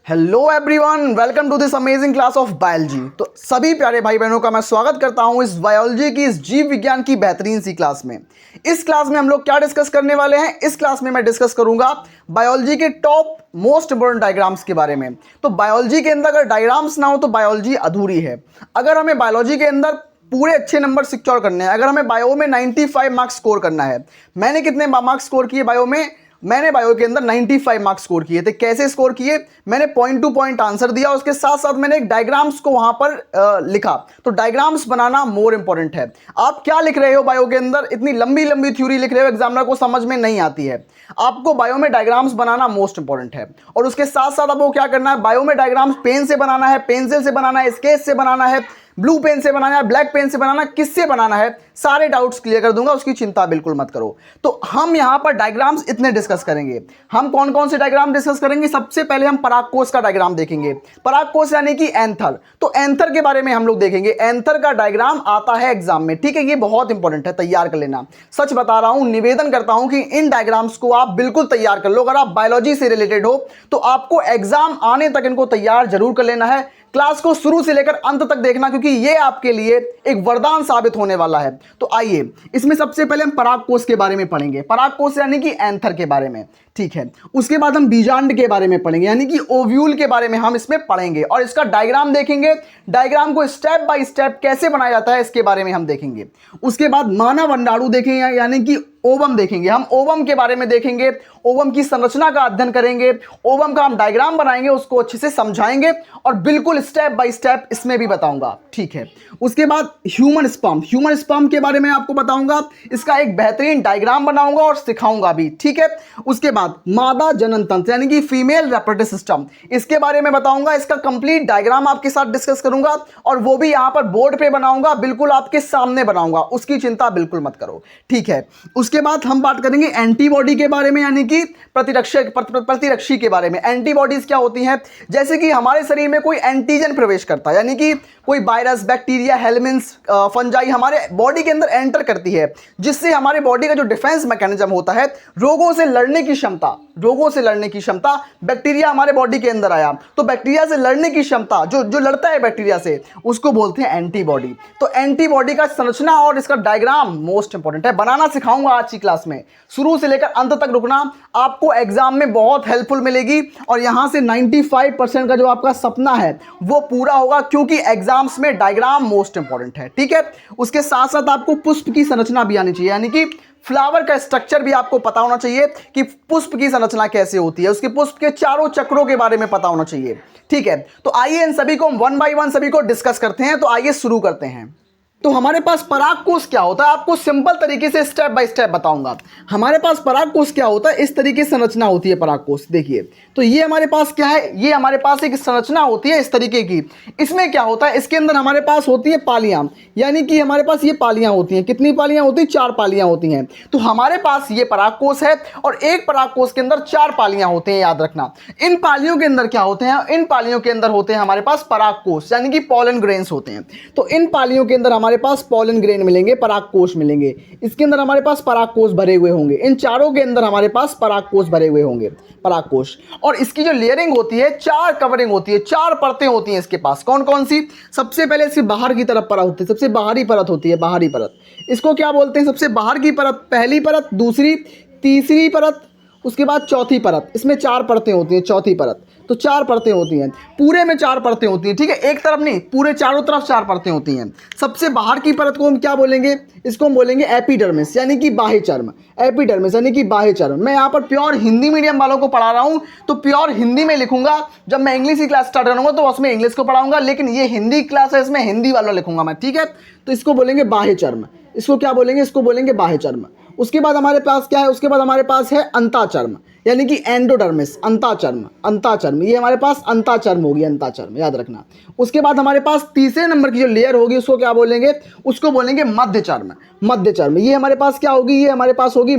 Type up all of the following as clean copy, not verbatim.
Hello everyone, welcome to this amazing class of biology. तो सभी प्यारे भाई बहनों का मैं स्वागत करता हूं इस बायोलॉजी की, इस जीव विज्ञान की बेहतरीन सी क्लास में। इस क्लास में हम लोग क्या डिस्कस करने वाले हैं? इस क्लास में मैं डिस्कस करूंगा बायोलॉजी के टॉप मोस्ट इंपोर्टेंट डायग्राम्स के बारे में। तो बायोलॉजी के अंदर अगर डायग्राम्स ना हो तो बायोलॉजी अधूरी है। अगर हमें बायोलॉजी के अंदर पूरे अच्छे नंबर सिक्योर करने हैं, अगर हमें बायो में 95 मार्क्स स्कोर करना है, मैंने कितने मार्क्स स्कोर किए बायो में? मैंने बायो के अंदर 95 मार्क्स स्कोर किए थे। कैसे स्कोर किए? मैंने पॉइंट टू पॉइंट आंसर दिया, उसके साथ साथ मैंने एक डायग्राम्स को वहां पर लिखा। तो डायग्राम्स बनाना मोर इंपॉर्टेंट है। आप क्या लिख रहे हो बायो के अंदर? इतनी लंबी लंबी थ्योरी लिख रहे हो, एग्जामिनर को समझ में नहीं आती है। आपको बायो में डायग्राम्स बनाना मोस्ट इंपॉर्टेंट है। और उसके साथ साथ आपको क्या करना है? बायो में डायग्राम्स पेन से बनाना है, पेंसिल से बनाना है, स्केच से बनाना है, ब्लू पेन से बनाना है, ब्लैक पेन से बनाना, किससे बनाना है, सारे डाउट्स क्लियर कर दूंगा, उसकी चिंता बिल्कुल मत करो। तो हम यहां पर डायग्राम्स इतने डिस्कस करेंगे। हम कौन कौन से डायग्राम डिस्कस करेंगे? सबसे पहले हम परागकोश का डायग्राम देखेंगे। परागकोश यानी कि एंथर। तो एंथर के बारे में हम लोग देखेंगे। एंथर का डायग्राम आता है एग्जाम में, ठीक है? ये बहुत इंपॉर्टेंट है, तैयार कर लेना। सच बता रहा हूं, निवेदन करता हूं कि इन डायग्राम्स को आप बिल्कुल तैयार कर लो। अगर आप बायोलॉजी से रिलेटेड हो तो आपको एग्जाम आने तक इनको तैयार जरूर कर लेना है। क्लास को शुरू से लेकर अंत तक देखना, क्योंकि ये आपके लिए एक वरदान साबित होने वाला है। तो आइए, इसमें सबसे पहले हम परागकोश के बारे में पढ़ेंगे। परागकोश यानी कि एंथर के बारे में, ठीक है। उसके बाद हम बीजांड के बारे में पढ़ेंगे, यानी कि ओव्यूल के बारे में हम इसमें पढ़ेंगे और इसका डायग्राम देखेंगे। डायग्राम को स्टेप बाय स्टेप कैसे बनाया जाता है इसके बारे में हम देखेंगे। उसके बाद मानव अंडाणु देखेंगे, यानी कि ओवम देखेंगे। हम ओवम के बारे में देखेंगे, ओवम की संरचना का अध्ययन करेंगे, ओवम का हम डायग्राम बनाएंगे, उसको अच्छे से समझाएंगे और बिल्कुल स्टेप बाय स्टेप इसमें भी बताऊंगा, ठीक है। उसके बाद ह्यूमन स्पर्म, ह्यूमन स्पर्म के बारे में आपको बताऊंगा, इसका एक बेहतरीन डायग्राम बनाऊंगा और सिखाऊंगा भी, ठीक है। उसके बाद मादा जनन तंत्र यानी कि फीमेल रिप्रोडक्टिव सिस्टम, इसके बारे में बताऊंगा, इसका कंप्लीट डायग्राम आपके साथ डिस्कस करूंगा और वो भी यहां पर बोर्ड पे बनाऊंगा, बिल्कुल आपके सामने बनाऊंगा, उसकी चिंता बिल्कुल मत करो, ठीक है। उसके बाद हम बात करेंगे एंटीबॉडी के बारे में, यानी कि प्रतिरक्षी के बारे में। एंटीबॉडीज क्या होती हैं? जैसे कि हमारे शरीर में कोई एंटीजन प्रवेश करता है, यानी कि कोई वायरस, बैक्टीरिया, हेलमिन्स, फंजाई हमारे बॉडी के अंदर एंटर करती है, जिससे हमारे बॉडी का जो डिफेंस मैकेनिज्म होता है, रोगों से लड़ने की क्षमता, बैक्टीरिया हमारे बॉडी के अंदर आया तो बैक्टीरिया से लड़ने की क्षमता, जो लड़ता है बैक्टीरिया से, उसको बोलते हैं एंटीबॉडी। तो एंटीबॉडी का संरचना और इसका डायग्राम मोस्ट इंपॉर्टेंट है, बनाना सिखाऊंगा आज की क्लास में। शुरू से लेकर अंत तक रुकना, आपको एग्जाम में बहुत हेल्पफुल मिलेगी और यहां से 95% का जो आपका सपना है वो पूरा होगा, क्योंकि एग्जाम्स में डायग्राम मोस्ट इंपॉर्टेंट है, ठीक है। उसके साथ साथ आपको पुष्प की संरचना भी आनी चाहिए, यानी कि फ्लावर का स्ट्रक्चर भी आपको पता होना चाहिए कि पुष्प की संरचना कैसे होती है, उसके पुष्प के चारों चक्रों के बारे में पता होना चाहिए, ठीक है। तो आइए इन सभी को हम वन बाय वन सभी को डिस्कस करते हैं। तो आइए शुरू करते हैं। तो हमारे पास परागकोश क्या होता है, आपको सिंपल तरीके से स्टेप बाय स्टेप बताऊंगा। हमारे पास परागकोश क्या होता है, इस तरीके से संरचना होती है परागकोश। देखिए, तो ये हमारे पास क्या है? ये हमारे पास एक संरचना होती है इस तरीके की। इसमें क्या होता है? इसके अंदर हमारे पास होती है पालियां, यानी कि हमारे पास ये पालियां होती हैं। कितनी पालियां होती हैं? 4 पालियां होती हैं। तो हमारे पास ये परागकोश है और एक परागकोश के अंदर 4 पालियां होती हैं, याद रखना। इन पालियों के अंदर क्या होते हैं? इन पालियों के अंदर होते हैं हमारे पास परागकोश, यानी कि पॉलन ग्रेन्स होते हैं। तो इन पालियों के अंदर हमारे पास पॉलन ग्रेन मिलेंगे, परागकोश मिलेंगे। इसके अंदर हमारे पास परागकोश भरे हुए होंगे। इन चारों के अंदर हमारे पास परागकोश भरे हुए होंगे, परागकोश। और इसकी जो लेयरिंग होती है, 4 कवरिंग होती है, 4 परतें होती हैं इसके पास। कौन कौन सी? सबसे पहले इसकी बाहर की तरफ परत होती है, सबसे बाहरी परत होती है, बाहरी परत। इसको क्या बोलते हैं? सबसे बाहर की परत, पहली परत, दूसरी, तीसरी परत, उसके बाद चौथी परत। इसमें 4 परतें होती हैं, चौथी परत। तो 4 परतें होती हैं, पूरे में 4 परतें होती हैं, ठीक है। एक तरफ नहीं, पूरे चारों तरफ 4 परतें होती हैं। सबसे बाहर की परत को हम क्या बोलेंगे? इसको हम बोलेंगे एपिडर्मिस, यानी कि बाह्य चर्म। एपिडर्मिस यानी कि बाह्य चर्म। मैं यहाँ पर प्योर हिंदी मीडियम वालों को पढ़ा रहा हूँ, तो प्योर हिंदी में लिखूंगा। जब मैं इंग्लिश की क्लास स्टार्ट करूंगा तो उसमें इंग्लिश को पढ़ाऊंगा, लेकिन ये हिंदी क्लास है, इसमें हिंदी वाला लिखूंगा मैं, ठीक है। तो इसको बोलेंगे बाह्य चर्म। इसको क्या बोलेंगे? इसको बोलेंगे बाह्य चर्म। उसके बाद हमारे पास क्या है? उसके बाद हमारे पास है अंताचर्म, यानी कि एंडोडर्मिस। अंताचर्म, ये हमारे पास अंताचर्म होगी, अंताचर्म, याद रखना। उसके बाद हमारे पास तीसरे नंबर की जो लेयर होगी उसको क्या बोलेंगे? उसको बोलेंगे मध्यचर्म। ये हमारे पास क्या होगी? ये हमारे पास होगी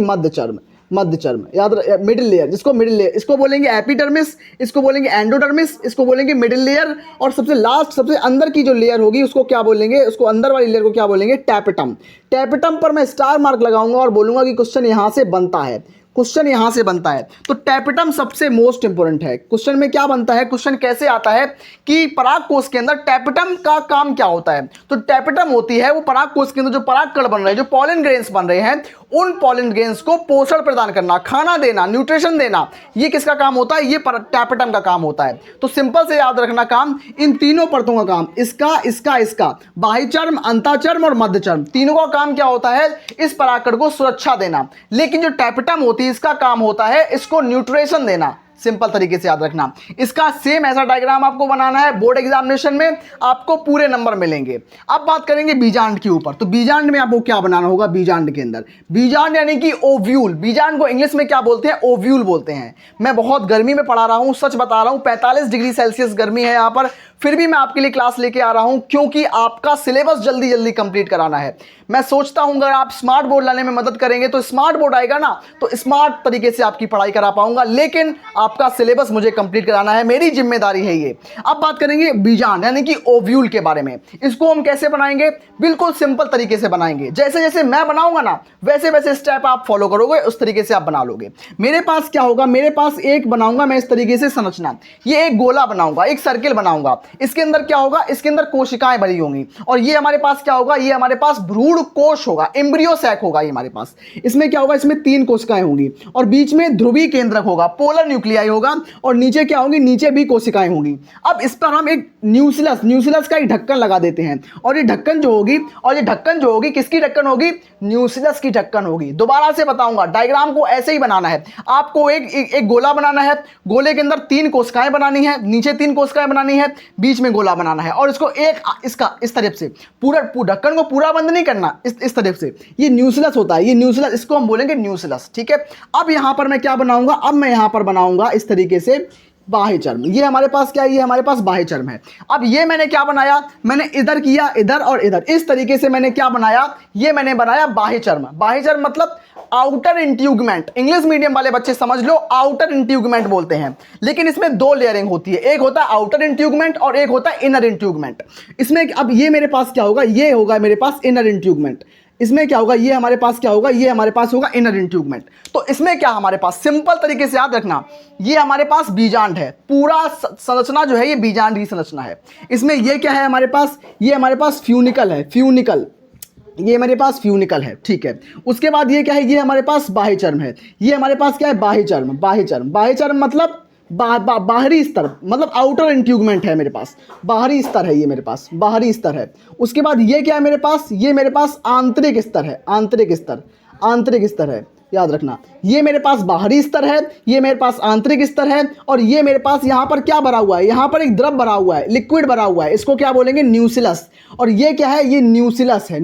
मध्यचर्म, याद मिडिल लेयर, जिसको मिडिल लेयर, इसको बोलेंगे एपिडर्मिस, इसको बोलेंगे एंडोडर्मिस, इसको बोलेंगे मिडिल लेयर। और सबसे लास्ट, सबसे अंदर की जो लेयर होगी उसको क्या बोलेंगे? उसको अंदर वाली लेयर को क्या बोलेंगे? टैपेटम। टैपेटम पर मैं स्टार मार्क लगाऊंगा और बोलूंगा कि क्वेश्चन यहां से बनता है। क्वेश्चन यहां से बनता है। तो टैपेटम सबसे मोस्ट इंपोर्टेंट है। क्वेश्चन में क्या बनता है, क्वेश्चन कैसे आता है कि पराग कोश के अंदर टैपेटम का काम क्या होता है। तो टैपेटम होती है वो पराग कोश के अंदर जो पराग कण बन रहे हैं, जो पॉलन ग्रेन्स बन रहे हैं, उन पॉलन ग्रेन्स को पोषण प्रदान करना, खाना देना, न्यूट्रिशन देना, ये किसका काम होता है, ये टैपेटम का काम होता है। तो सिंपल से याद रखना काम, इन तीनों परतों का काम, इसका बाह्यचर्म, अंतःचर्म और मध्यचर्म, तीनों का काम क्या होता है, इस परागकण को सुरक्षा देना। लेकिन जो टैपेटम होती है इसका काम होता है इसको न्यूट्रिशन देना। सिंपल तरीके से याद रखना। इसका सेम ऐसा डायग्राम आपको बनाना है, बोर्ड एग्जामिनेशन में आपको पूरे नंबर मिलेंगे। अब बात करेंगे बीजांड के ऊपर। तो बीजांड में आपको क्या बनाना होगा, बीजांड के अंदर, बीजांड यानी कि ओव्यूल। बीजांड को इंग्लिश में क्या बोलते हैं, ओव्यूल बोलते हैं। मैं बहुत गर्मी में पढ़ा रहा हूं, सच बता रहा हूं, 45 डिग्री सेल्सियस गर्मी है यहां पर, फिर भी मैं आपके लिए क्लास लेके आ रहा हूं क्योंकि आपका सिलेबस जल्दी जल्दी कंप्लीट कराना है। मैं सोचता हूं अगर आप स्मार्ट बोर्ड लाने में मदद करेंगे तो स्मार्ट बोर्ड आएगा ना, तो स्मार्ट तरीके से आपकी पढ़ाई करा पाऊंगा, लेकिन आपका सिलेबस मुझे कंप्लीट कराना है, मेरी जिम्मेदारी है ये। अब बात करेंगे बीजांड यानी कि ओव्यूल के बारे में। इसको हम कैसे बनाएंगे, बिल्कुल सिंपल तरीके से बनाएंगे। जैसे जैसे मैं बनाऊंगा ना वैसे वैसे स्टेप आप फॉलो करोगे, उस तरीके से आप बना लोगे। मेरे पास क्या होगा, मेरे पास एक बनाऊंगा मैं इस तरीके से संरचना, ये एक गोला बनाऊंगा, एक सर्किल बनाऊंगा। इसके अंदर क्या होगा, इसके अंदर कोशिकाएं भरी होंगी, और ये हमारे पास क्या होगा, ये हमारे पास भ्रूण कोश होगा, एम्ब्रियो सैक होगा ये हमारे पास। इसमें क्या होगा, इसमें 3 कोशिकाएं होंगी और बीच में ध्रुवीय केंद्रक होगा, पोलर न्यूक्लियाई होगा, और नीचे क्या होंगी, नीचे भी कोशिकाएं होंगी। अब इस पर हम एक न्यूक्लियस का एक ढक्कन लगा देते हैं, और ये ढक्कन जो होगी किसकी ढक्कन होगी, न्यूक्लियस की ढक्कन होगी। दोबारा से बताऊंगा, डायग्राम को ऐसे ही बनाना है आपको। एक गोला बनाना है, गोले के अंदर 3 कोशिकाएं बनानी है, नीचे 3 कोशिकाएं बनानी है, बीच में गोला बनाना है, और इसको इस तरफ से पूरा ढक्कन को पूरा बंद नहीं करना, इस तरफ से। ये न्यूक्लियस होता है, ये न्यूक्लियस, इसको हम बोलेंगे न्यूक्लियस, ठीक है। अब यहां पर मैं क्या बनाऊंगा, अब मैं यहां पर बनाऊंगा इस तरीके से बाह्यचर्म। ये हमारे पास क्या है, ये हमारे पास बाह्यचर्म है। अब ये मैंने क्या बनाया, मैंने इधर किया, इधर और इधर, इस तरीके से मैंने क्या बनाया, ये मैंने बनाया बाह्यचर्म। बाह्यचर्म मतलब आउटर इंट्यूगमेंट, इंग्लिश मीडियम वाले बच्चे समझ लो, आउटर इंट्यूगमेंट बोलते हैं। लेकिन इसमें 2 लेयरिंग होती है, एक होता है आउटर इंट्यूगमेंट और एक होता है इनर इंट्यूगमेंट। इसमें अब ये मेरे पास क्या होगा, ये होगा मेरे पास इनर इंट्यूगमेंट। इसमें क्या होगा, ये हमारे पास क्या होगा, ये हमारे पास होगा इनर इंट्यूगमेंट। तो इसमें क्या हमारे पास, सिंपल तरीके से याद रखना, ये हमारे पास बीजांड है, पूरा संरचना जो है ये बीजांड की संरचना है। इसमें ये क्या है हमारे पास, ये हमारे पास फ्यूनिकल है, ये हमारे पास फ्यूनिकल है, ठीक है। उसके बाद ये क्या है, ये हमारे पास बाह्यचर्म है। ये हमारे पास क्या है, बाह्यचर्म मतलब बाहरी स्तर, मतलब आउटर इंट्यूगमेंट है मेरे पास, बाहरी स्तर है, ये मेरे पास बाहरी स्तर है। उसके बाद ये क्या है मेरे पास, ये मेरे पास आंतरिक स्तर है, याद रखना। ये मेरे पास बाहरी स्तर है, ये मेरे पास आंतरिक स्तर है, और ये मेरे पास यहाँ पर क्या भरा हुआ है, यहाँ पर एक द्रव भरा हुआ है, लिक्विड भरा हुआ है, इसको क्या बोलेंगे, न्यूक्लियस। और ये क्या है, ये न्यूक्लियस है,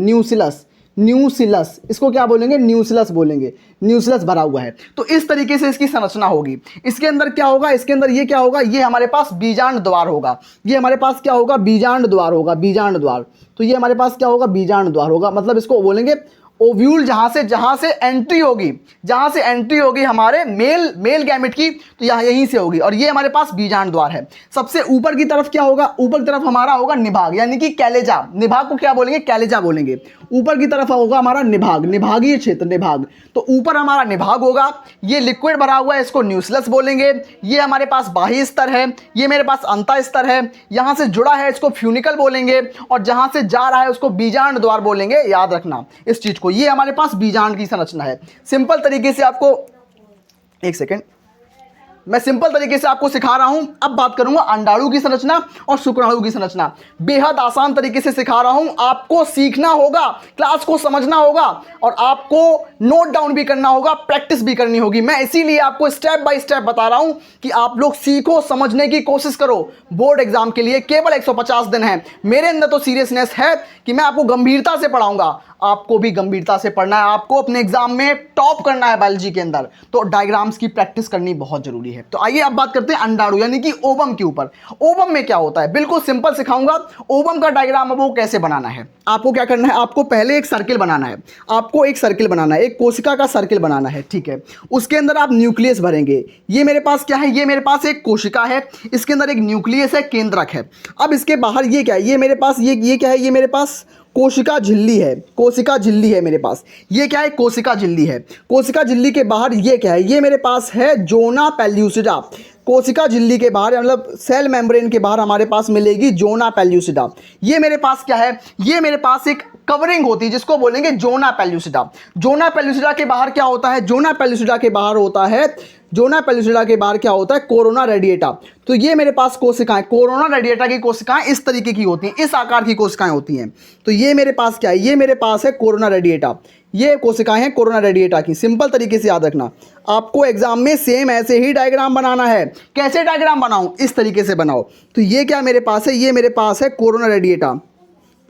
न्यूक्लियस, इसको क्या बोलेंगे, न्यूक्लियस बोलेंगे, न्यूक्लियस भरा हुआ है। तो इस तरीके से इसकी संरचना होगी। इसके अंदर क्या होगा, इसके अंदर ये क्या होगा, ये हमारे पास बीजांड द्वार होगा, ये हमारे पास क्या होगा, बीजांड द्वार होगा, बीजांड द्वार। तो ये हमारे पास क्या होगा, बीजांड द्वार होगा, मतलब इसको बोलेंगे ओव्यूल। जहां से एंट्री होगी हमारे मेल गैमेट की, तो यहीं से होगी, और ये हमारे पास बीजांड द्वार है। सबसे ऊपर की तरफ क्या होगा, ऊपर की तरफ हमारा होगा निभाग, यानी कि कैलेजा। निभाग को क्या बोलेंगे, कैलेजा बोलेंगे। ऊपर की तरफ होगा हमारा निभागीय क्षेत्र, निभाग। तो ऊपर हमारा निभाग होगा, ये लिक्विड भरा हुआ है, इसको न्यूक्लियस बोलेंगे। ये हमारे पास बाह्य स्तर है, ये मेरे पास अंतः स्तर है, यहां से जुड़ा है इसको फ्यूनिकल बोलेंगे, और जहां से जा रहा है उसको बीजांड द्वार बोलेंगे। याद रखना इस चीज को, ये हमारे पास बीजांड की संरचना है। सिंपल तरीके से आपको, एक सेकेंड, मैं सिंपल तरीके से आपको सिखा रहा हूं। अब बात करूंगा अंडाणु की संरचना और शुक्राणु की संरचना। बेहद आसान तरीके से सिखा रहा हूं, आपको सीखना होगा, क्लास को समझना होगा, और आपको नोट डाउन भी करना होगा, प्रैक्टिस भी करनी होगी। मैं इसीलिए आपको स्टेप बाय स्टेप बता रहा हूं कि आप लोग सीखो, समझने की कोशिश करो। बोर्ड एग्जाम के लिए केवल 150 दिन है। मेरे अंदर तो सीरियसनेस है कि मैं आपको गंभीरता से पढ़ाऊंगा, आपको भी गंभीरता से पढ़ना है, आपको अपने एग्जाम में टॉप करना है बायोलॉजी के अंदर, तो डायग्राम्स की प्रैक्टिस करनी बहुत जरूरी है। तो आइए अब बात करते हैं अंडाणु यानी कि ओवम के ऊपर। ओवम में क्या होता है, बिल्कुल सिंपल सिखाऊंगा। ओवम का डायग्राम अब वो कैसे बनाना है, आपको क्या करना है, आपको पहले एक सर्किल बनाना है, एक कोशिका का सर्किल बनाना है, ठीक है। उसके अंदर आप न्यूक्लियस भरेंगे। ये मेरे पास क्या है, ये मेरे पास एक कोशिका है, इसके अंदर एक न्यूक्लियस है, केंद्रक है। अब इसके बाहर ये क्या है, ये मेरे पास ये क्या है, ये मेरे पास कोशिका झिल्ली है, कोशिका झिल्ली है मेरे पास। ये क्या है? कोशिका झिल्ली है। कोशिका झिल्ली के बाहर ये क्या है? ये मेरे पास है जोना पेल्यूसिडा। कोशिका झिल्ली के बाहर मतलब सेल मेम्ब्रेन के बाहर हमारे पास मिलेगी जोना पेल्यूसिडा। ये मेरे पास क्या है? ये मेरे पास एक कवरिंग होती है जिसको बोलेंगे जोना पेल्यूसिडा। जोना पेल्यूसिडा के बाहर क्या होता है? जोना पेल्यूसिडा के बाहर होता है, जोना पेल्यूसिडा के बाहर क्या होता है? Corona radiata. तो ये मेरे पास कोशिकाएं, कोरोना रेडिएटा की कोशिकाएं इस तरीके की होती हैं, इस आकार की कोशिकाएं होती हैं। तो ये मेरे पास क्या है? ये मेरे पास है कोरोना रेडिएटा। ये कोशिकाएं हैं कोरोना रेडिएटा की। सिंपल तरीके से याद रखना, आपको एग्जाम में सेम ऐसे ही डायग्राम बनाना है। कैसे डायग्राम बनाऊं? इस तरीके से बनाओ। तो ये क्या मेरे पास है? ये मेरे पास है कोरोना रेडिएटा।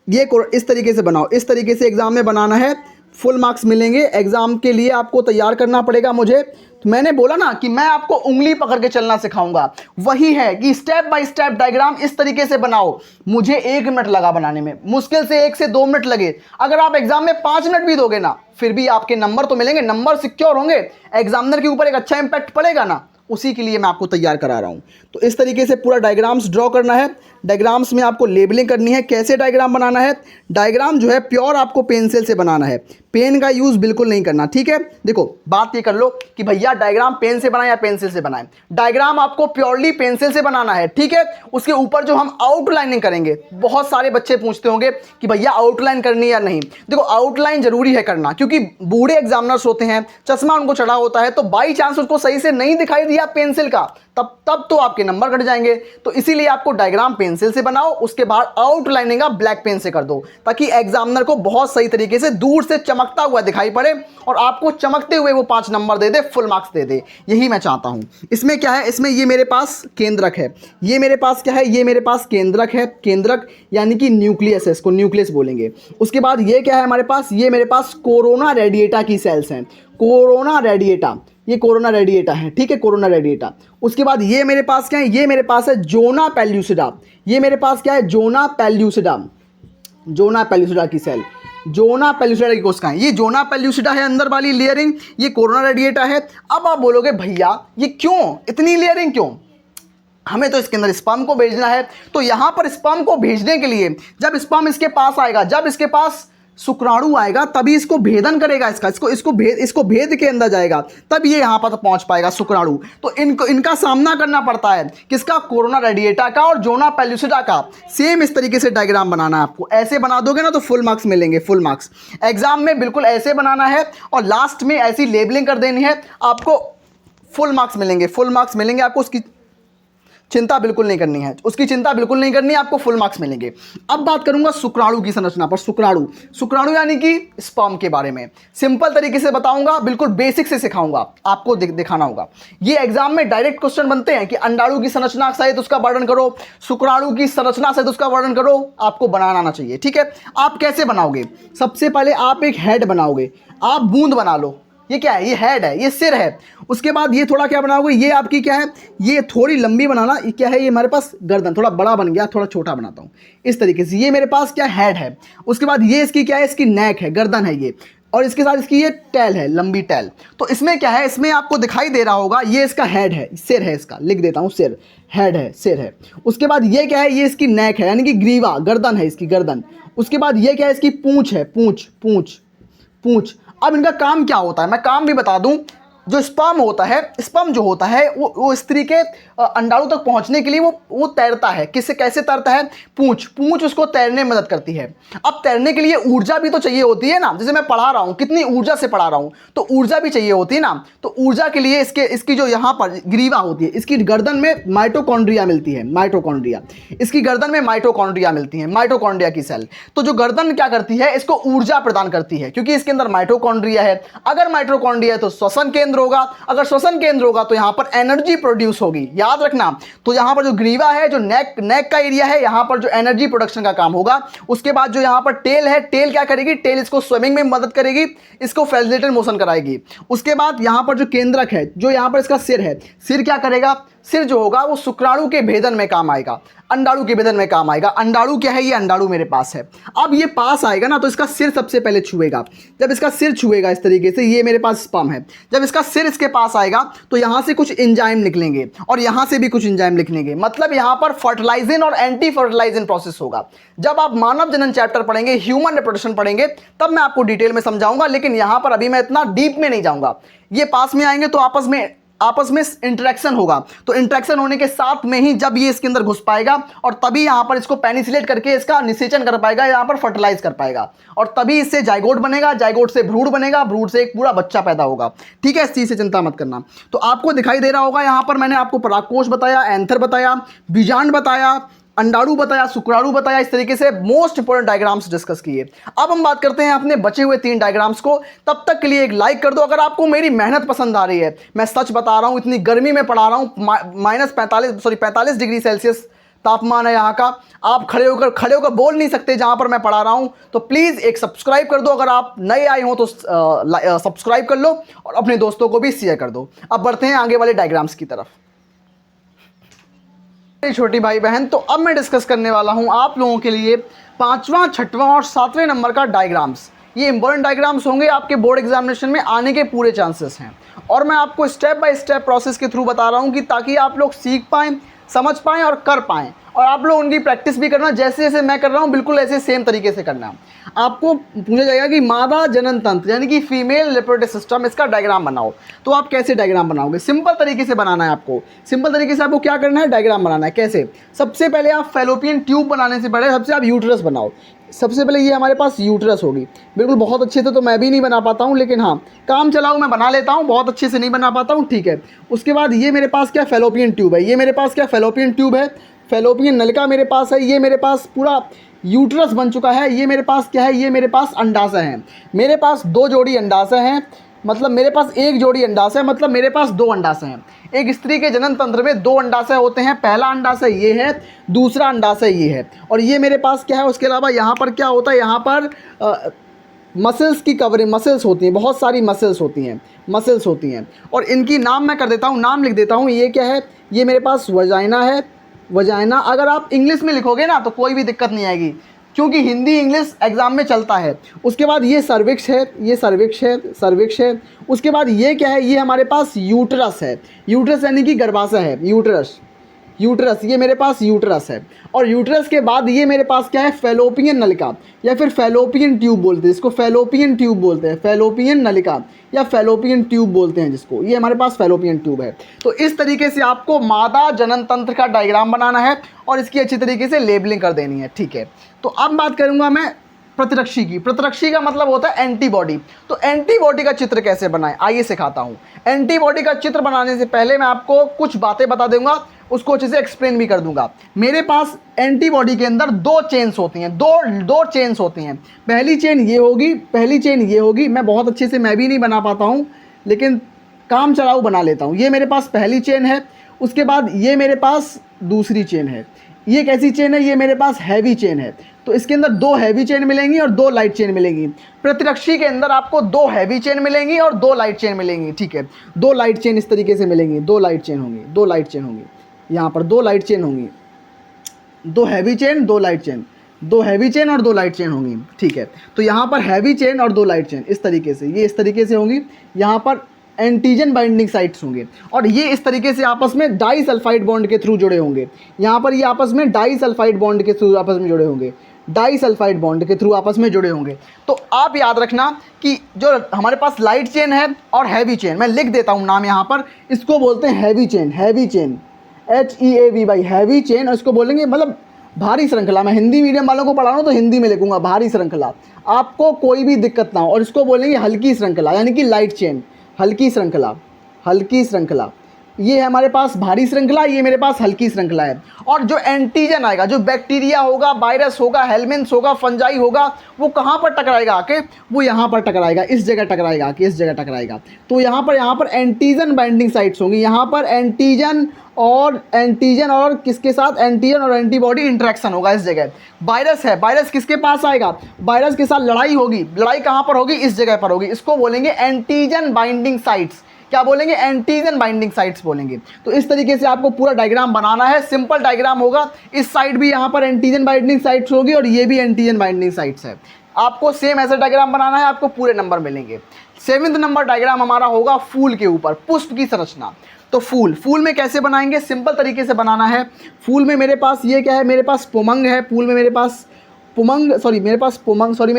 ये इस तरीके से बनाओ, इस तरीके से एग्जाम में बनाना है, फुल मार्क्स मिलेंगे। एग्जाम के लिए आपको तैयार करना पड़ेगा मुझे। तो मैंने बोला ना कि मैं आपको उंगली पकड़ के चलना सिखाऊंगा, वही है कि स्टेप बाय स्टेप डायग्राम इस तरीके से बनाओ। मुझे 1 मिनट लगा बनाने में, मुश्किल से 1 से 2 मिनट लगे। अगर आप एग्जाम में 5 मिनट भी दोगे ना, फिर भी आपके नंबर तो मिलेंगे, नंबर सिक्योर होंगे, एग्जामिनर के ऊपर एक अच्छा इंपैक्ट पड़ेगा ना, उसी के लिए मैं आपको तैयार करा रहा हूँ। तो इस तरीके से पूरा डायग्राम्स ड्रॉ करना है। डायग्राम्स में आपको लेबलिंग करनी है। कैसे डायग्राम बनाना है? डायग्राम जो है प्योर आपको पेंसिल से बनाना है, पेन का यूज़ बिल्कुल नहीं करना, ठीक है। देखो बात ये कर लो कि भैया डायग्राम पेन से बनाएं या पेंसिल से बनाएं। डायग्राम आपको प्योरली पेंसिल से बनाना है, ठीक है। उसके ऊपर जो हम आउटलाइनिंग करेंगे, बहुत सारे बच्चे पूछते होंगे कि भैया आउटलाइन करनी है या नहीं। देखो आउटलाइन जरूरी है करना, क्योंकि बूढ़े एग्जामिनर्स होते हैं, चश्मा उनको चढ़ा होता है, तो बाई चांस उसको सही से नहीं दिखाई दिया पेंसिल का, तब तो आपके नंबर घट जाएंगे। तो इसीलिए आपको डायग्राम पेंसिल से बनाओ, उसके बाद आउटलाइनिंग आप ब्लैक पेन से कर दो, ताकि एग्जामिनर को बहुत सही तरीके से दूर से चमकता हुआ दिखाई पड़े और आपको चमकते हुए वो 5 नंबर दे दे, फुल मार्क्स दे दे। यही मैं चाहता हूं। इसमें क्या है? इसमें ये मेरे पास केंद्रक है। ये मेरे पास क्या है? ये मेरे पास केंद्रक है। केंद्रक यानी कि न्यूक्लियस है, इसको न्यूक्लियस बोलेंगे। उसके बाद ये क्या है हमारे पास? ये मेरे पास कोरोना रेडिएटा की सेल्स हैं। कोरोना रेडिएटा, ये कोरोना रेडिएटा है, ठीक है, कोरोना रेडिएटा। उसके बाद ये मेरे पास क्या है? ये मेरे पास है जोना पेल्यूसिडा। ये मेरे पास क्या है? जोना पेल्यूसिडा, जोना पेल्यूसिडा की सेल, जोना पेल्यूसिडा की कोशिकाएं। ये जोना पेल्यूसिडा है अंदर वाली लेयरिंग, ये कोरोना रेडिएटा है। अब आप बोलोगे भैया ये क्यों, इतनी लेयरिंग क्यों? हमें तो इसके अंदर स्पर्म को भेजना है। तो यहां पर स्पर्म को भेजने के लिए जब स्पर्म इसके पास आएगा, जब इसके पास शुक्राणु आएगा, तभी इसको भेदन करेगा, इसको भेद के अंदर जाएगा, तब ये यहां पर पहुंच पाएगा शुक्राणु। तो इनका सामना करना पड़ता है, किसका? कोरोना रेडिएटा का और जोना पेल्यूसिडा का। सेम इस तरीके से डायग्राम बनाना है आपको। ऐसे बना दोगे ना तो फुल मार्क्स मिलेंगे, फुल मार्क्स। एग्जाम में बिल्कुल ऐसे बनाना है और लास्ट में ऐसी लेबलिंग कर देनी है, आपको फुल मार्क्स मिलेंगे, फुल मार्क्स मिलेंगे आपको। उसकी चिंता बिल्कुल नहीं करनी है, उसकी चिंता बिल्कुल नहीं करनी है, आपको फुल मार्क्स मिलेंगे। अब बात करूंगा शुक्राणु की संरचना पर। शुक्राणु, शुक्राणु यानी कि स्पर्म के बारे में सिंपल तरीके से बताऊंगा, बिल्कुल बेसिक से सिखाऊंगा, आपको दिखाना होगा। ये एग्जाम में डायरेक्ट क्वेश्चन बनते हैं कि अंडाणु की संरचना सहित उसका वर्णन करो, शुक्राणु की संरचना सहित उसका वर्णन करो, आपको बनाना आना चाहिए, ठीक है। आप कैसे बनाओगे? सबसे पहले आप एक हेड बनाओगे, आप बूंद बना लो। ये क्या है? ये हेड है, ये सिर है। उसके बाद ये थोड़ा क्या बनाओगे? ये आपकी क्या है? ये थोड़ी लंबी बनाना। ये क्या है? ये हमारे पास गर्दन, थोड़ा बड़ा बन गया, थोड़ा छोटा बनाता हूँ इस तरीके से। ये मेरे पास क्या हेड है। उसके बाद ये इसकी क्या है? इसकी नेक है, गर्दन है ये, और इसके साथ इसकी ये टेल है, लंबी टेल। तो इसमें क्या है? इसमें आपको दिखाई दे रहा होगा, ये इसका हेड है, सिर है, इसका लिख देता हूँ, सिर, हेड है, सिर है। उसके बाद ये क्या है? ये इसकी नेक है, यानी कि ग्रीवा, गर्दन है इसकी, गर्दन। उसके बाद ये क्या है? इसकी पूंछ है, पूंछ, पूंछ, पूंछ। अब इनका काम क्या होता है, मैं काम भी बता दूं। जो स्पर्म होता है, स्पर्म जो होता है वो स्त्री के अंडाणु तक पहुंचने के लिए वो तैरता है। किससे, कैसे तैरता है? पूंछ, पूंछ उसको तैरने में मदद करती है। अब तैरने के लिए ऊर्जा भी तो चाहिए होती है ना। जैसे मैं पढ़ा रहा हूं, कितनी ऊर्जा से पढ़ा रहा हूं, तो ऊर्जा भी चाहिए होती है ना। तो ऊर्जा के लिए इसकी जो यहाँ पर ग्रीवा होती है, इसकी गर्दन में माइटोकॉन्ड्रिया मिलती है, माइटोकॉन्ड्रिया, इसकी गर्दन में माइटोकॉन्ड्रिया मिलती है, माइटोकॉन्ड्रिया की सेल। तो जो गर्दन क्या करती है? इसको ऊर्जा प्रदान करती है, क्योंकि इसके अंदर माइटोकॉन्ड्रिया है। अगर माइटोकॉन्ड्रिया है तो श्वसन केंद्र होगा, अगर श्वसन केंद्र होगा तो यहां पर एनर्जी प्रोड्यूस होगी, याद रखना। तो यहां पर जो ग्रीवा है, जो नेक का एरिया है, यहां पर जो एनर्जी प्रोडक्शन का काम होगा। उसके बाद जो यहां पर टेल है, टेल क्या करेगी? टेल इसको स्विमिंग में मदद करेगी, इसको फैसिलिटेट मोशन कराएगी। उसके बाद यहां पर जो केंद्रक है, जो यहां पर इसका सिर है, सिर क्या करेगा? सिर जो होगा वो शुक्राणु के भेदन में काम आएगा, अंडाणु के भेदन में काम आएगा। अंडाणु क्या है, ये अंडाणु मेरे पास है। अब ये पास आएगा ना, तो इसका सिर सबसे पहले छुएगा। जब इसका सिर छुएगा इस तरीके से, ये मेरे पास स्पर्म है, जब इसका सिर इसके पास आएगा तो यहाँ से कुछ एंजाइम निकलेंगे और यहाँ से भी कुछ एंजाइम निकलेंगे। मतलब यहाँ पर फर्टिलाइजिंग और एंटी फर्टिलाइजिंग प्रोसेस होगा। जब आप मानव जनन चैप्टर पढ़ेंगे, ह्यूमन रिप्रोडक्शन पढ़ेंगे, तब मैं आपको डिटेल में समझाऊंगा, लेकिन यहाँ पर अभी मैं इतना डीप में नहीं जाऊंगा। ये पास में आएंगे तो आपस में इंटरेक्शन होगा, तो इंटरेक्शन होने के साथ में ही जब ये इसके अंदर घुस पाएगा और तभी यहाँ पर इसको पेनिसिलेट करके इसका निषेचन कर पाएगा, यहाँ पर फर्टिलाइज कर पाएगा, और तभी इससे जाइगोट बनेगा, जाइगोट से भ्रूण बनेगा, भ्रूण से एक पूरा बच्चा पैदा होगा। ठीक है, इस चीज़ से चिंता मत करना। तो आपको दिखाई दे रहा होगा यहाँ पर मैंने आपको परागकोश बताया, एंथर बताया, बीजांड बताया, अंडाणु बताया, शुक्राणु बताया। इस तरीके से मोस्ट इंपोर्टेंट डायग्राम्स डिस्कस किए। अब हम बात करते हैं अपने बचे हुए 3 डायग्राम्स को। तब तक के लिए एक लाइक कर दो अगर आपको मेरी मेहनत पसंद आ रही है। मैं सच बता रहा हूँ, इतनी गर्मी में पढ़ा रहा हूँ, -45 डिग्री सेल्सियस तापमान है यहाँ का। आप खड़े होकर बोल नहीं सकते जहाँ पर मैं पढ़ा रहा हूँ। तो प्लीज़ एक सब्सक्राइब कर दो, अगर आप नए आए हो तो सब्सक्राइब कर लो और अपने दोस्तों को भी शेयर कर दो। अब बढ़ते हैं आगे वाले डायग्राम्स की तरफ। छोटी भाई बहन, तो अब मैं डिस्कस करने वाला हूं आप लोगों के लिए 5वां, 6वां और 7वें नंबर का डायग्राम्स। ये इंपॉर्टेंट डायग्राम्स होंगे, आपके बोर्ड एग्जामिनेशन में आने के पूरे चांसेस हैं, और मैं आपको स्टेप बाय स्टेप प्रोसेस के थ्रू बता रहा हूं कि ताकि आप लोग सीख पाएँ, समझ पाएँ और कर पाएँ, और आप लोग उनकी प्रैक्टिस भी करना। जैसे जैसे मैं कर रहा हूँ बिल्कुल ऐसे सेम तरीके से करना। आपको पूछा जाएगा कि मादा जनन तंत्र यानी कि फीमेल रिप्रोडक्टिव सिस्टम, इसका डायग्राम बनाओ। तो आप कैसे डायग्राम बनाओगे? सिंपल तरीके से बनाना है आपको। सिंपल तरीके से आपको क्या करना है, डायग्राम बनाना है। कैसे? सबसे पहले आप फैलोपियन ट्यूब बनाने से पहले सबसे आप यूट्रस बनाओ। सबसे पहले ये हमारे पास यूट्रस होगी। बिल्कुल बहुत अच्छे से तो मैं भी नहीं बना पाता हूँ, लेकिन हाँ काम चलाओ मैं बना लेता हूँ, बहुत अच्छे से नहीं बना पाता हूँ, ठीक है। उसके बाद ये मेरे पास क्या फैलोपियन ट्यूब है, ये मेरे पास क्या फैलोपियन ट्यूब है, फैलोपियन नलिका मेरे पास है, ये मेरे पास पूरा यूट्रस बन चुका है। ये मेरे पास क्या है, ये मेरे पास अंडाशय हैं। मेरे पास 2 जोड़ी अंडाशय हैं, मतलब मेरे पास 1 जोड़ी अंडाशय, मतलब मेरे पास 2 अंडाशय हैं। एक स्त्री के जनन तंत्र में 2 अंडाशय होते हैं। पहला अंडाशय ये है, दूसरा अंडाशय ये है, और ये मेरे पास क्या है। उसके अलावा यहाँ पर क्या होता है, यहाँ पर मसल्स की कवरिंग, मसल्स होती हैं, बहुत सारी मसल्स होती हैं, और इनकी नाम मैं कर देता हूँ, नाम लिख देता हूँ। ये क्या है, ये मेरे पास वजाइना है, वजाइना। अगर आप इंग्लिश में लिखोगे ना तो कोई भी दिक्कत नहीं आएगी, क्योंकि हिंदी इंग्लिश एग्जाम में चलता है। उसके बाद ये सर्विक्स है, ये सर्विक्स है। उसके बाद ये क्या है, ये हमारे पास यूट्रस है। यूट्रस यानी कि गर्भाशय है, यूट्रस ये मेरे पास यूट्रस है। और यूट्रस के बाद ये मेरे पास क्या है, फैलोपियन नलिका या फिर फैलोपियन ट्यूब बोलते हैं इसको, फैलोपियन ट्यूब बोलते हैं, फैलोपियन नलिका या फैलोपियन ट्यूब बोलते हैं जिसको। ये हमारे पास फैलोपियन ट्यूब है। तो इस तरीके से आपको मादा जनन तंत्र का डायग्राम बनाना है और इसकी अच्छी तरीके से लेबलिंग कर देनी है, ठीक है। तो अब बात करूँगा मैं प्रतिरक्षी की। प्रतिरक्षी का मतलब होता है एंटीबॉडी। तो एंटीबॉडी का चित्र कैसे बनाएं, आइए सिखाता हूं। एंटीबॉडी का चित्र बनाने से पहले मैं आपको कुछ बातें बता दूंगा, उसको अच्छे से एक्सप्लेन भी कर दूंगा। मेरे पास एंटीबॉडी के अंदर 2 चेन्स होती हैं, दो चेन्स होती हैं। पहली चेन ये होगी, मैं बहुत अच्छे से मैं भी नहीं बना पाता हूँ, लेकिन काम चलाऊ बना लेता हूँ। ये मेरे पास पहली चेन है। उसके बाद ये मेरे पास दूसरी चेन है। ये कैसी चेन है, ये मेरे पास हैवी चेन है। तो इसके अंदर 2 हैवी चेन मिलेंगी और 2 लाइट चेन मिलेंगी। प्रतिरक्षी के अंदर आपको 2 हैवी चेन मिलेंगी और 2 लाइट चेन मिलेंगी, ठीक है। 2 लाइट चेन इस तरीके से मिलेंगी, 2 लाइट चेन होंगी, यहाँ पर 2 लाइट चेन होंगी, 2 heavy chain, 2 light chain, 2 heavy chain और 2 लाइट चेन होंगी, ठीक है। तो यहाँ पर हैवी चेन और 2 लाइट चेन इस तरीके से, ये इस तरीके से होंगी। यहाँ पर एंटीजन बाइंडिंग साइट्स होंगे और ये इस तरीके से आपस में डाइसल्फाइड बॉन्ड के थ्रू जुड़े होंगे। यहाँ पर ये आपस में डाइसल्फाइड बॉन्ड के थ्रू आपस में जुड़े होंगे, डाइसल्फाइड बॉन्ड के थ्रू आपस में जुड़े होंगे। तो आप याद रखना कि जो हमारे पास लाइट चेन है और हैवी चेन, मैं लिख देता हूँ नाम यहाँ पर, इसको बोलते हैं heavy chain, HEAVY, heavy chain. और इसको बोलेंगे मतलब भारी श्रृंखला। मैं हिंदी मीडियम वालों को पढ़ा रहा हूँ तो हिंदी में लिखूंगा भारी श्रृंखला, आपको कोई भी दिक्कत ना हो। और इसको बोलेंगे हल्की श्रृंखला यानी कि लाइट चेन, हल्की श्रृंखला। ये है हमारे पास भारी श्रृंखला, ये मेरे पास हल्की श्रृंखला है। और जो एंटीजन आएगा, जो बैक्टीरिया होगा, वायरस होगा, हेलमिन्थ्स होगा, फंजाई होगा, वो कहाँ पर टकराएगा आके, वो यहाँ पर टकराएगा, इस जगह टकराएगा आके, इस जगह टकराएगा। तो यहाँ पर एंटीजन बाइंडिंग साइट्स होंगी। यहाँ पर एंटीजन और किसके साथ, एंटीजन और एंटीबॉडी इंटरेक्शन होगा इस जगह। वायरस है, वायरस किसके पास आएगा, वायरस के साथ लड़ाई होगी। लड़ाई कहाँ पर होगी, इस जगह पर होगी। इसको बोलेंगे एंटीजन बाइंडिंग साइट्स। क्या बोलेंगे, एंटीजन बाइंडिंग साइट्स बोलेंगे। तो इस तरीके से आपको पूरा डायग्राम बनाना है, सिंपल डायग्राम होगा। इस साइड भी यहाँ पर एंटीजन बाइंडिंग साइट्स होगी और ये भी एंटीजन बाइंडिंग साइट्स है। आपको सेम ऐसा डायग्राम बनाना है, आपको पूरे नंबर मिलेंगे। 7वां नंबर डायग्राम हमारा होगा फूल के ऊपर, पुष्प की संरचना। तो फूल में कैसे बनाएंगे, सिंपल तरीके से बनाना है। फूल में मेरे पास ये क्या है, मेरे पास पुमंग है, फूल में मेरे पास मेरे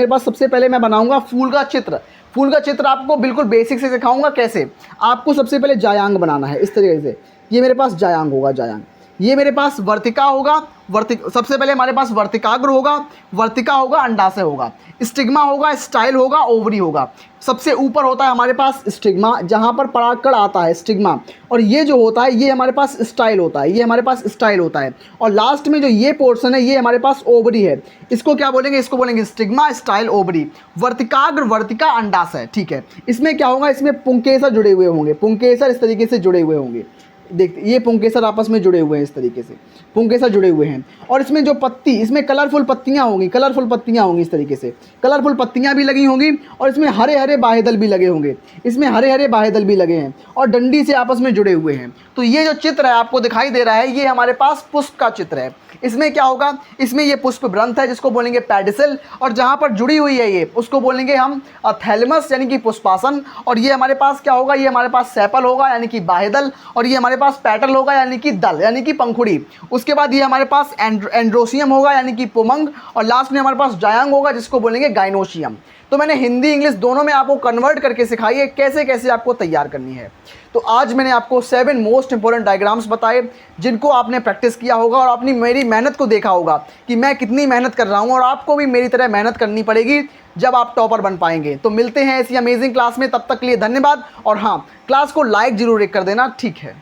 पास सबसे पहले मैं बनाऊंगा फूल का चित्र। फूल का चित्र आपको बिल्कुल बेसिक से सिखाऊंगा कैसे। आपको सबसे पहले जायांग बनाना है, इस तरीके से। ये मेरे पास जायांग होगा, जायांग। ये मेरे पास वर्तिका होगा, सबसे पहले हमारे पास वर्तिकाग्र होगा, वर्तिका होगा, अंडाशय होगा, स्टिग्मा होगा, स्टाइल होगा, ओवरी होगा। सबसे ऊपर होता है हमारे पास स्टिग्मा, जहाँ पर परागकण आता है, स्टिग्मा। और ये जो होता है ये हमारे पास स्टाइल होता है, ये हमारे पास स्टाइल होता है। और लास्ट में जो ये पोर्शन है ये हमारे पास ओवरी है। इसको क्या बोलेंगे, इसको बोलेंगे स्टिग्मा, स्टाइल, ओवरी। वर्तिकाग्र, वर्तिका, अंडाशय, ठीक है। इसमें क्या होगा, इसमें पुंकेसर जुड़े हुए होंगे, पुंकेसर इस तरीके से जुड़े हुए होंगे। देखते ये पुंकेसर आपस में जुड़े हुए हैं, इस तरीके से पुंकेसर जुड़े हुए हैं। और इसमें जो पत्ती, इसमें कलरफुल पत्तियां होंगी, कलरफुल पत्तियां होंगी, इस तरीके से कलरफुल पत्तियां भी लगी होंगी। और इसमें हरे हरे बाहेदल भी लगे होंगे, इसमें हरे हरे बाहेदल भी लगे हैं और डंडी से आपस में जुड़े हुए हैं। तो ये जो चित्र है आपको दिखाई दे रहा है, ये हमारे पास पुष्प का चित्र है। इसमें क्या होगा, इसमें ये पुष्प ग्रंथ है जिसको बोलेंगे पेडिसल, और जहाँ पर जुड़ी हुई है ये उसको बोलेंगे हम थैलेमस यानी कि पुष्पासन। और ये हमारे पास क्या होगा, ये हमारे पास सेपल होगा यानी कि बाहेदल, और ये हमारे पास पेटल होगा यानी कि दल यानी कि पंखुड़ी। उसके बाद ये हमारे पास एंड्रोसियम होगा यानी कि पुमंग, और लास्ट में हमारे पास जायांग होगा जिसको बोलेंगे गाइनोशियम। तो मैंने हिंदी इंग्लिश दोनों में आपको कन्वर्ट करके सिखाई है कैसे कैसे आपको तैयार करनी है। तो आज मैंने आपको 7 मोस्ट इंपॉर्टेंट डायग्राम्स बताए जिनको आपने प्रैक्टिस किया होगा और अपनी मेरी मेहनत को देखा होगा कि मैं कितनी मेहनत कर रहा हूँ, और आपको भी मेरी तरह मेहनत करनी पड़ेगी जब आप टॉपर बन पाएंगे। तो मिलते हैं ऐसी अमेजिंग क्लास में, तब तक के लिए धन्यवाद। और हाँ, क्लास को लाइक जरूर कर देना, ठीक है।